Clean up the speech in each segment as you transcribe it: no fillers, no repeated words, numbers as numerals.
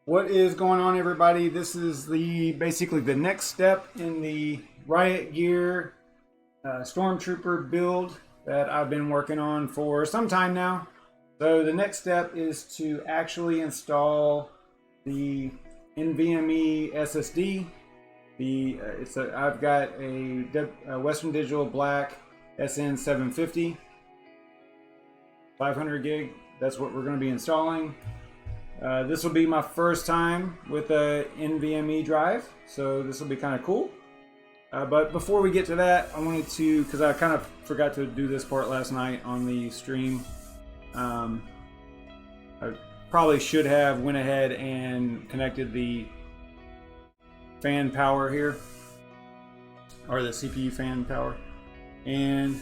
What is going on, everybody? This is basically the next step in the Riot Gear Stormtrooper build that I've been working on for some time now. So the next step is to actually install the NVMe SSD. I've got a Western Digital Black SN750 500 gig. That's what we're going to be installing. This will be my first time with a NVMe drive, so this will be kind of cool. But before we get to that, I wanted to, because I kind of forgot to do this part last night on the stream. I probably should have went ahead and connected the fan power here, or the CPU fan power. And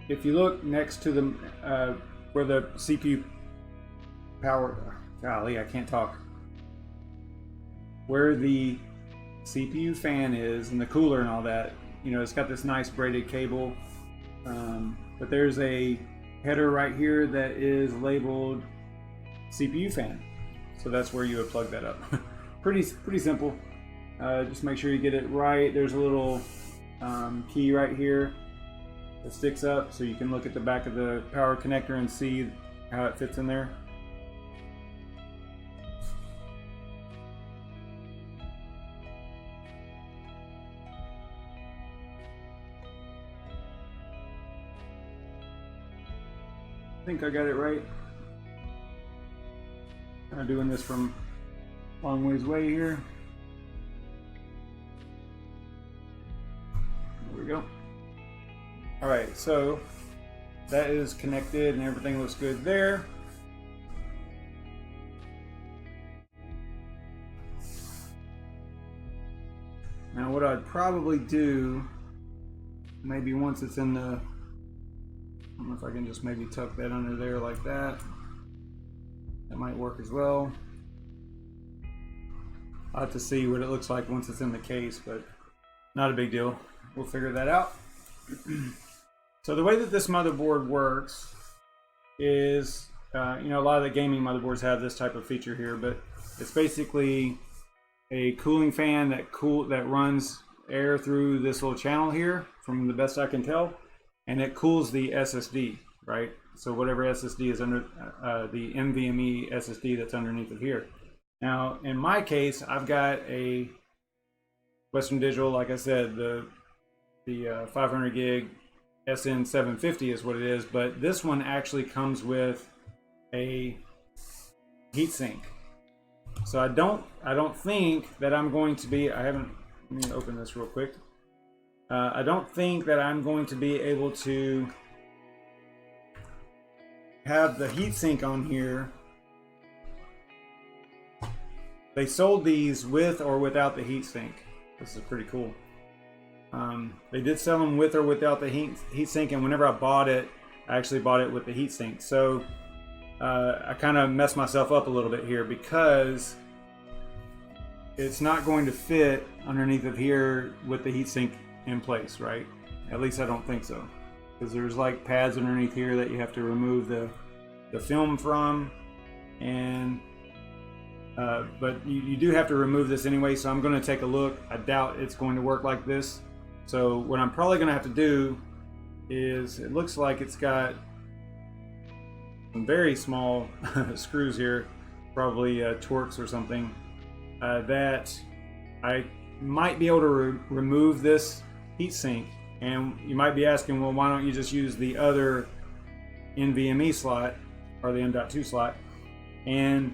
if you look next to the where the CPU power, golly, I can't talk. Where the CPU fan is and the cooler and all that, you know, it's got this nice braided cable. But there's a header right here that is labeled CPU fan. So that's where you would plug that up. pretty simple. Just make sure you get it right. There's a little key right here that sticks up, so you can look at the back of the power connector and see how it fits in there. I think I got it right. I'm doing this from a long ways away here. There we go. Alright, so that is connected and everything looks good there. Now what I'd probably do, maybe once it's in the, I don't know if I can just maybe tuck that under there like that. That might work as well. I'll have to see what it looks like once it's in the case, but not a big deal. We'll figure that out. So the way that this motherboard works is, you know, a lot of the gaming motherboards have this type of feature here, but it's basically a cooling fan that runs air through this little channel here, from the best I can tell, and it cools the SSD, right? So whatever SSD is under the NVMe SSD that's underneath of here. Now, in my case, I've got a Western Digital, like I said, the 500 gig SN750 is what it is, but this one actually comes with a heatsink. So I don't think that I'm going to be, let me open this real quick. I don't think that I'm going to be able to have the heatsink on here. They sold these with or without the heatsink. This is pretty cool. They did sell them with or without the heatsink, and whenever I bought it, I actually bought it with the heatsink. So I kind of messed myself up a little bit here because it's not going to fit underneath of here with the heatsink in place, right? At least I don't think so, because there's like pads underneath here that you have to remove the film from, and but you do have to remove this anyway, so I'm going to take a look. I doubt it's going to work like this. So what I'm probably going to have to do is, it looks like it's got some very small screws here, probably Torx or something, that I might be able to remove this heatsink. And you might be asking, well, why don't you just use the other NVMe slot, or the M.2 slot? And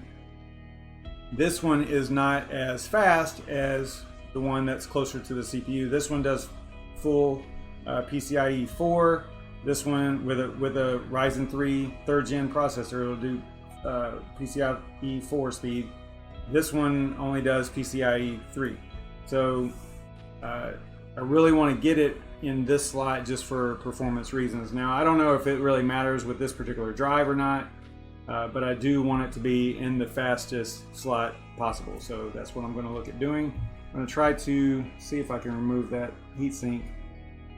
this one is not as fast as the one that's closer to the CPU. This one does full PCIe 4. This one with a Ryzen 3 3rd gen processor, it'll do PCIe 4 speed. This one only does PCIe 3. So I really want to get it in this slot just for performance reasons. Now, I don't know if it really matters with this particular drive or not, but I do want it to be in the fastest slot possible. So that's what I'm going to look at doing. I'm going to try to see if I can remove that heatsink.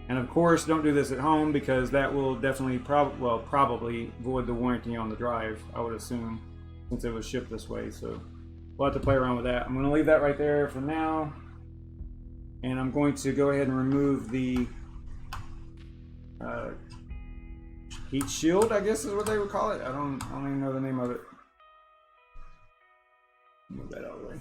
And of course, don't do this at home, because that will definitely probably void the warranty on the drive, I would assume. since it was shipped this way. So we'll have to play around with that. I'm going to leave that right there for now, and I'm going to go ahead and remove the heat shield, I guess is what they would call it. I don't even know the name of it. Move that out of the way.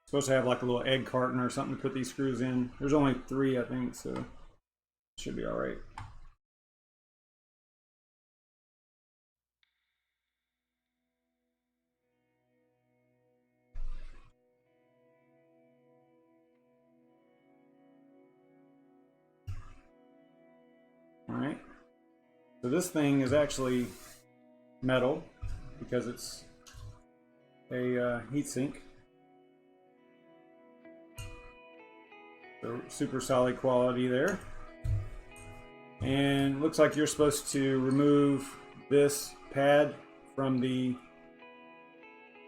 Supposed to have like a little egg carton or something to put these screws in. There's only 3, I think, so it should be all right. All right. So this thing is actually metal because it's a heatsink. So super solid quality there. And looks like you're supposed to remove this pad from the,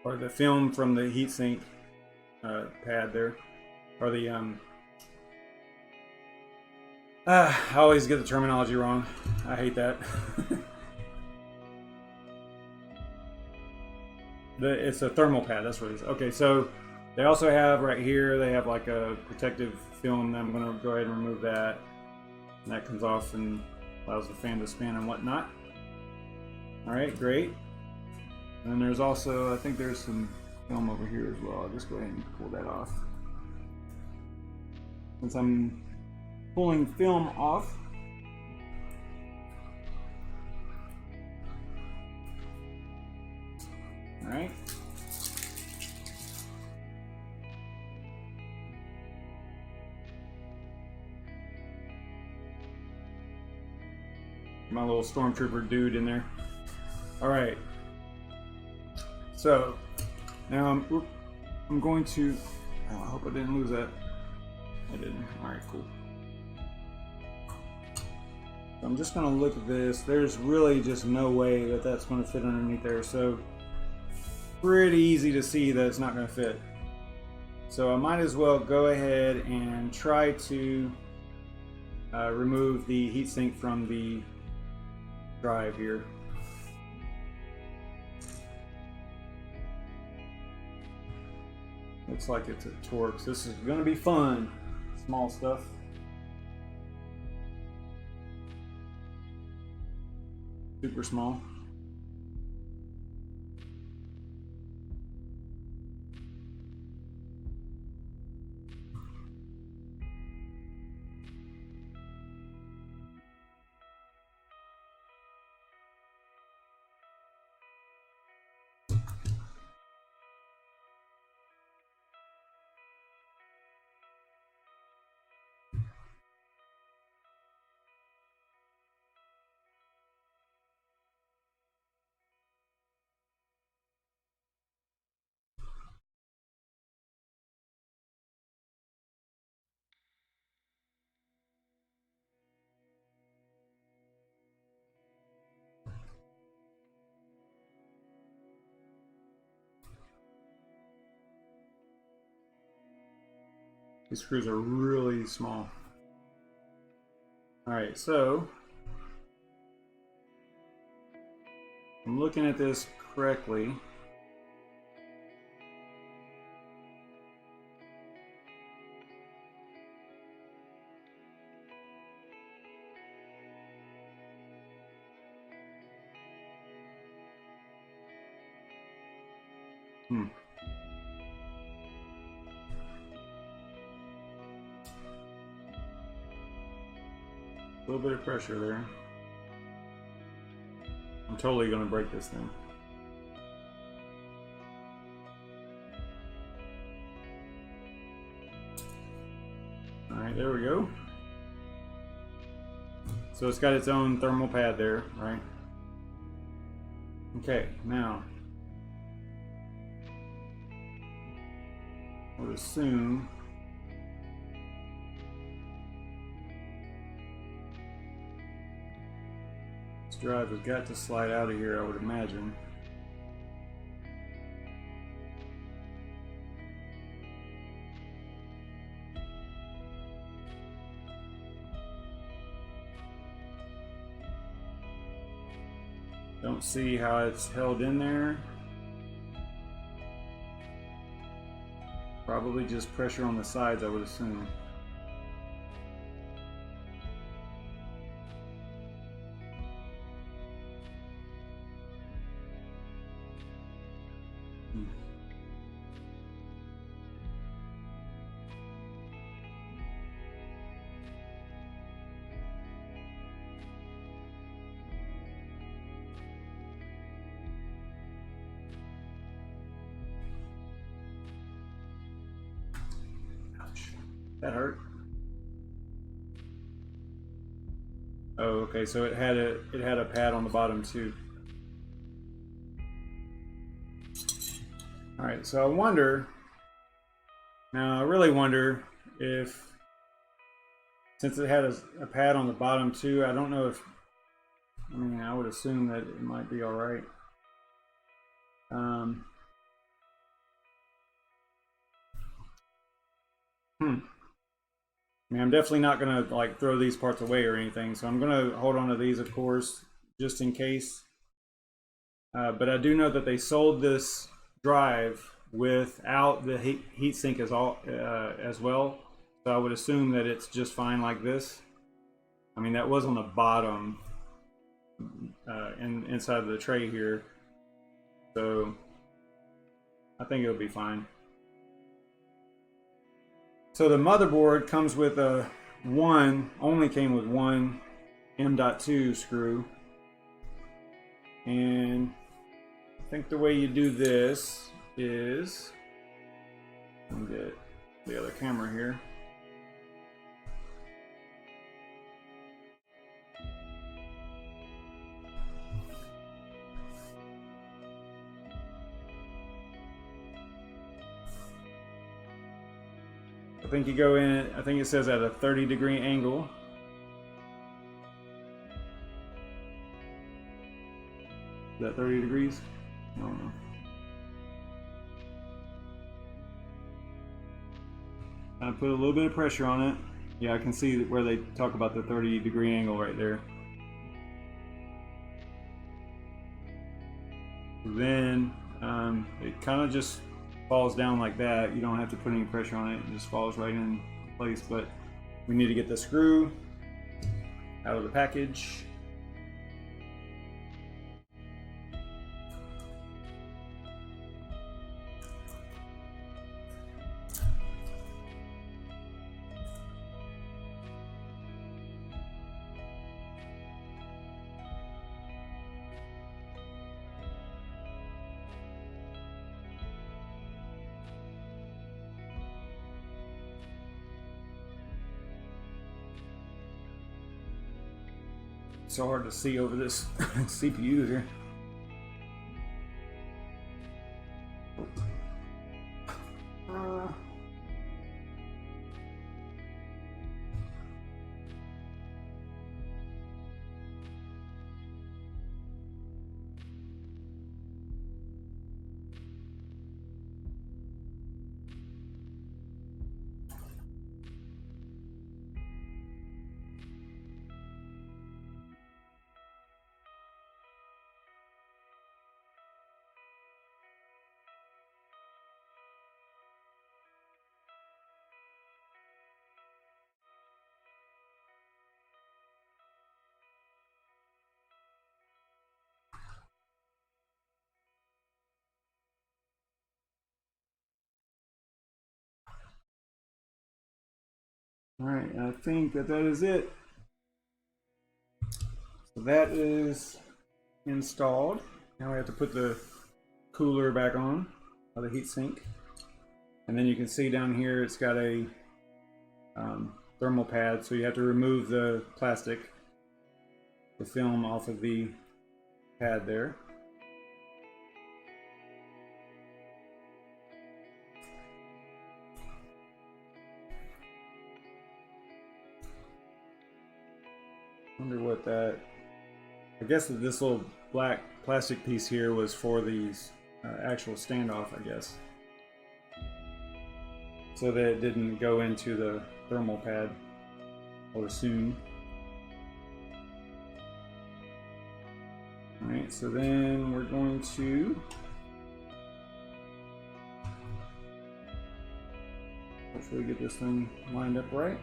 or the film from the heatsink pad there, or the I always get the terminology wrong. I hate that. It's a thermal pad, that's what it is. Okay, so they also have right here, they have like a protective film. I'm going to go ahead and remove that. And that comes off and allows the fan to spin and whatnot. Alright, great. And then there's also, I think there's some film over here as well. I'll just go ahead and pull that off. Since I'm pulling film off, alright. My little stormtrooper dude in there. Alright. So, now I'm going to, oh, I hope I didn't lose that. I didn't. Alright, cool. So I'm just going to look at this. There's really just no way that that's going to fit underneath there. So, pretty easy to see that it's not going to fit. So I might as well go ahead and try to remove the heatsink from the drive here. Looks like it's a Torx. This is going to be fun. Small stuff. Super small. These screws are really small. Alright, so I'm looking at this correctly. A little bit of pressure there. I'm totally going to break this thing. Alright, there we go. So it's got its own thermal pad there, right? Okay, now I would assume this drive has got to slide out of here, I would imagine. Don't see how it's held in there. Probably just pressure on the sides, I would assume. That hurt. Oh, okay. So it had a pad on the bottom too. All right. So I wonder. Now I really wonder if, since it had a pad on the bottom too, I don't know if. I mean, I would assume that it might be all right. I mean, I'm definitely not gonna like throw these parts away or anything, so I'm gonna hold on to these, of course, just in case. But I do know that they sold this drive without the heatsink as well, so I would assume that it's just fine like this. I mean, that was on the bottom inside of the tray here, so I think it'll be fine. So the motherboard comes with only came with one M.2 screw, and I think the way you do this is, let me get the other camera here. I think you go in, I think it says at a 30-degree angle. Is that 30 degrees? I don't know. I put a little bit of pressure on it. Yeah, I can see where they talk about the 30-degree angle right there. Then it kind of just falls down like that. You don't have to put any pressure on it. It just falls right in place. But we need to get the screw out of the package. It's so hard to see over this CPU here. All right, I think that is it. So that is installed. Now we have to put the cooler back on, or the heatsink. And then you can see down here it's got a thermal pad, so you have to remove the plastic, the film off of the pad there. Wonder what that, I guess that this little black plastic piece here was for these actual standoff, I guess, so that it didn't go into the thermal pad, I would assume. Alright, so then we're going to hopefully get this thing lined up right.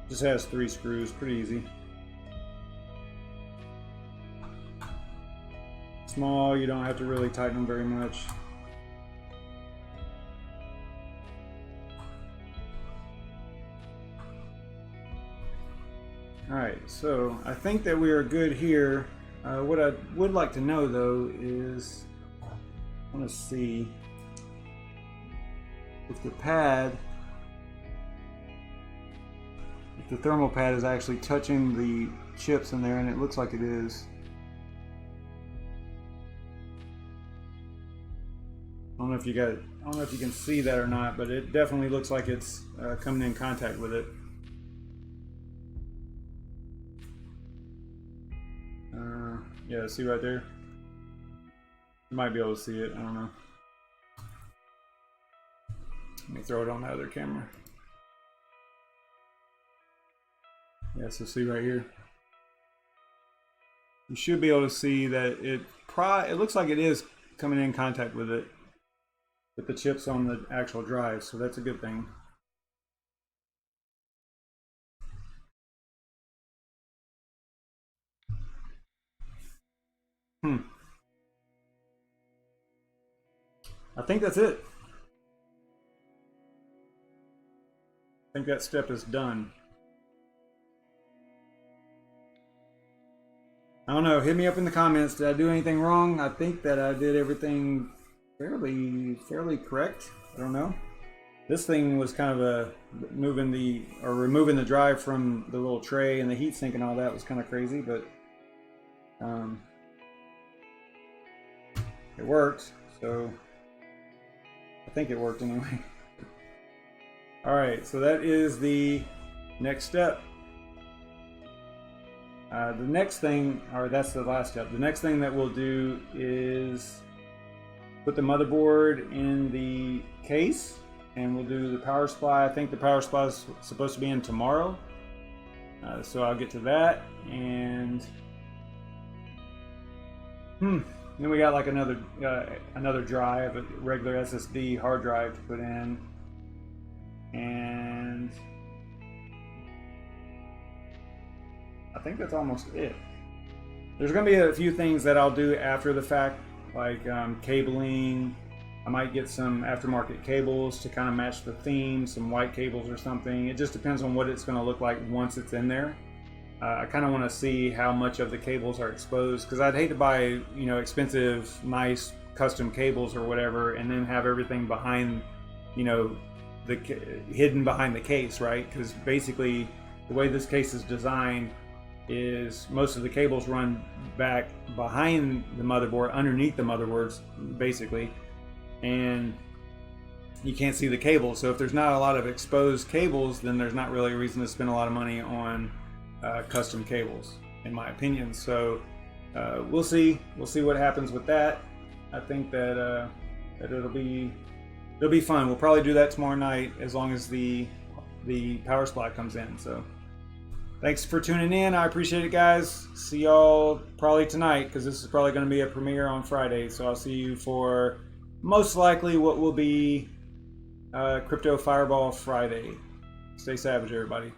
Just has 3 screws, pretty easy. Small, you don't have to really tighten them very much. Alright, so I think that we are good here. What I would like to know though is, I want to see if the pad, if the thermal pad is actually touching the chips in there, and it looks like it is. I don't know if you can see that or not, but it definitely looks like it's coming in contact with it. Yeah, see right there? You might be able to see it, I don't know. Let me throw it on the other camera. Yeah, so see right here. You should be able to see that it looks like it is coming in contact with it, with the chips on the actual drive, so that's a good thing. I think that's it. I think that step is done. I don't know, hit me up in the comments. Did I do anything wrong? I think that I did everything fairly correct. I don't know. This thing was kind of removing the drive from the little tray, and the heatsink and all that was kind of crazy, but it worked, so I think it worked anyway. Alright, so that is the next step. The next thing, or that's the last step, the next thing that we'll do is put the motherboard in the case, and we'll do the power supply. I think the power supply is supposed to be in tomorrow, so I'll get to that. And then we got like another drive, a regular SSD hard drive to put in, and I think that's almost it. There's going to be a few things that I'll do after the fact, like cabling. I might get some aftermarket cables to kind of match the theme, some white cables or something. It just depends on what it's going to look like once it's in there. I kind of want to see how much of the cables are exposed, because I'd hate to buy, you know, expensive, nice custom cables or whatever, and then have everything behind, you know, hidden behind the case, right? Because basically the way this case is designed is most of the cables run back behind the motherboard, underneath the motherboards, basically, and you can't see the cables. So if there's not a lot of exposed cables, then there's not really a reason to spend a lot of money on custom cables, in my opinion. So we'll see what happens with that. I think that it'll be fun. We'll probably do that tomorrow night, as long as the power supply comes in. So thanks for tuning in. I appreciate it, guys. See y'all probably tonight, because this is probably going to be a premiere on Friday. So I'll see you for most likely what will be Crypto Fireball Friday. Stay savage, everybody.